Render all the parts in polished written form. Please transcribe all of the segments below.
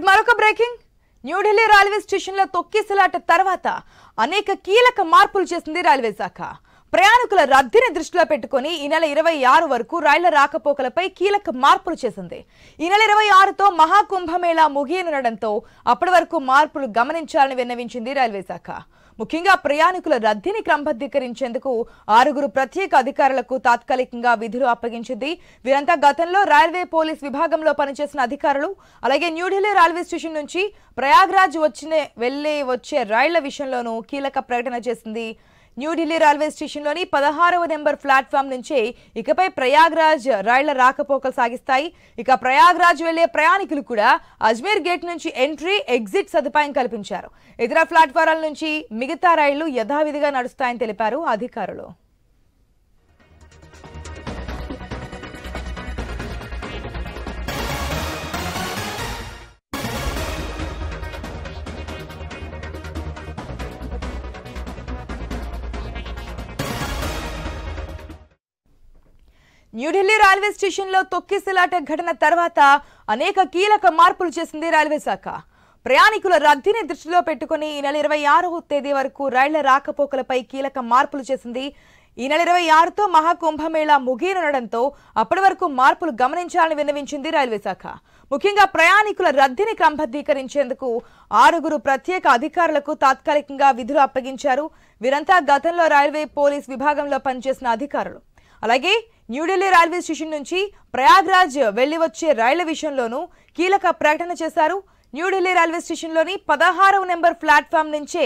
మరొక breaking New Delhi railway స్టేషన్లో తొక్కిసలాట తర్వాత అనేక కీలక మార్పులు చేసింది రైల్వే శాఖ. ప్రయాణికుల రద్దీని దృష్టిలో పెట్టుకొని ఈ నెల 26 వరకు రైళ్ల రాకపోకలపై కీలక మార్పులు చేసింది. ఈ నెల 26తో మహాకుంభమేళా ముగియనుండడంతో అప్పటి వరకు మార్పులు గమనించాలని విన్నవించింది రైల్వే శాఖ. ముఖ్యంగా ప్రయాణికుల రద్దీని క్రమబద్ధీకరించేందుకు 6 ప్రత్యేక అధికారులకు తాత్కాలికంగా విధులు అప్పగించింది. వీరంతా గతంలో రైల్వే పోలీస్ విభాగంలో పనిచేసిన అధికారులు. అలాగే న్యూఢిల్లీ రైల్వే స్టేషన్ నుంచి ప్రయాగ్రాజ్ వచ్చే రైళ్ల విషయంలోనూ కీలక ప్రకటన చేసింది. న్యూఢిల్లీ రైల్వే స్టేషన్లోని 16వ నెంబర్ ప్లాట్ఫామ్ నుంచే ఇకపై ప్రయాగ్రాజ్ రైళ్ల రాకపోకలు సాగిస్తాయి. ఇక ప్రయాగ్రాజ్ వెళ్లే ప్రయాణికులు కూడా అజ్మీర్ గేట్ నుంచి ఎంట్రీ, ఎగ్జిట్ సదుపాయం కల్పించారు. ఇతర ప్లాట్ఫారాల నుంచి మిగతా రైళ్లు యథావిధిగా నడుస్తాయని తెలిపారు అధికారులు. న్యూఢిల్లీ రైల్వే స్టేషన్లో తొక్కిసలాట ఘటన తర్వాత అనేక కీలక మార్పులు చేసింది రైల్వే శాఖ. ప్రయాణికుల రద్దీని దృష్టిలో పెట్టుకుని ఈ నెల 26వ తేదీ వరకు రైళ్ల రాకపోకలపై కీలక మార్పులు చేసింది. ఈ నెల 26తో మహాకుంభమేళా ముగియనుండడంతో అప్పటి వరకు మార్పులు గమనించాలని విన్నవించింది రైల్వే శాఖ. ముఖ్యంగా ప్రయాణికుల రద్దీని క్రమబద్ధీకరించేందుకు 6 ప్రత్యేక అధికారులకు తాత్కాలికంగా విధులు అప్పగించారు. వీరంతా గతంలో రైల్వే పోలీస్ విభాగంలో పనిచేసిన అధికారులు. అలాగే న్యూఢిల్లీ రైల్వే స్టేషన్ నుంచి ప్రయాగ్రాజ్ వచ్చే రైళ్ల విషయంలోనూ కీలక ప్రకటన చేశారు. న్యూఢిల్లీ రైల్వే స్టేషన్లోని 16వ నెంబర్ ప్లాట్ఫామ్ నుంచే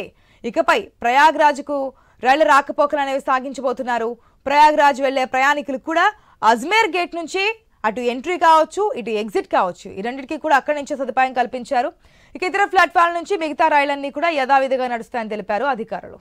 ఇకపై ప్రయాగ్రాజ్కు రైళ్ల రాకపోకలు అనేవి సాగించబోతున్నారు. ప్రయాగ్రాజ్ వెళ్లే ప్రయాణికులు కూడా అజ్మీర్ గేట్ నుంచి అటు ఎంట్రీ కావచ్చు, ఇటు ఎగ్జిట్ కావచ్చు, ఈ రెండింటికి కూడా అక్కడి నుంచే సదుపాయం కల్పించారు. ఇక ఇతర ప్లాట్ఫామ్ నుంచి మిగతా రైళ్లన్నీ కూడా యథావిధిగా నడుస్తాయని తెలిపారు అధికారులు.